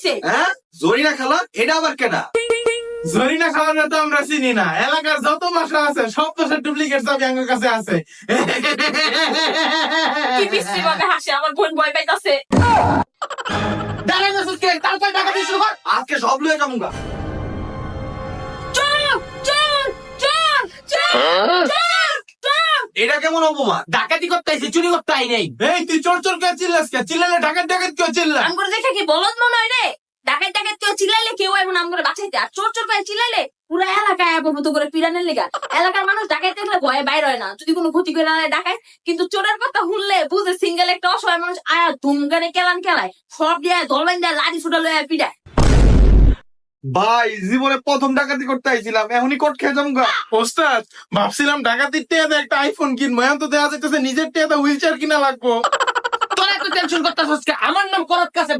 হইছে? হ্যাঁ, জরিনা খালা এটা আবার কেনা? জরিনা খালার তো আমরা চিনি না, এলাকার যত বাসা আছে সব বাসার ডুপ্লিকেট চাবি আমার কাছে আছে। কি বিশ্রী ভাবে হাসে, আমার বোন ভয় পাইতাছে। তাড়াতাড়ি টাকা দিয়ে শুরু কর, আজকে সব লুয়ে কামুগা। চল চল চল চল চল চল। এটা কেমন অপমান? ডাকাতি করতে আইছি, চুরি করতে আই নাই। এই তুই চোর চোর কে চিল্লাস কে? চিল্লালে ডাকাত ডাকাত কেউ চিল্লা? আমগরে দেখে কি বলদ মনে হয় রে? ডাকাত ডাকাত কেউ চিল্লাইলে কেউ এমন আমগরে বাঁচাইতে, আর চোর চোর করে চিল্লাইলে পুরো এলাকায় মতো করে পিরানের লেগা। এলাকার মানুষ ডাকাত দেখলে ভয়ে বাইর হয় না, যদি কোনো ক্ষতি করে না ডাকায়। কিন্তু চোরের কথা শুনলে বুঝে সিঙ্গেল একটা অসহায় মানুষ আয়া ধুমগানে কেলান খেলায়, সব দিয়ে দলবাইন দিয়ে লাঠি ছুটা লয়ে পিড়ায়। ভাই, জীবনে প্রথম ডাকাতি করতে আইছিলাম, এখনই কোট খেয়ে যামুগা। ওস্তাদ, ভাবছিলাম ডাকাতির টেয়াতে একটা আইফোন কিনবো, এখন তো দেখা যাইতেছে নিজের টেয়াতে হুইল চেয়ার কিনা লাগবো। তোরা তো টেনশন করতেছস কে? আমার নাম করত কাছে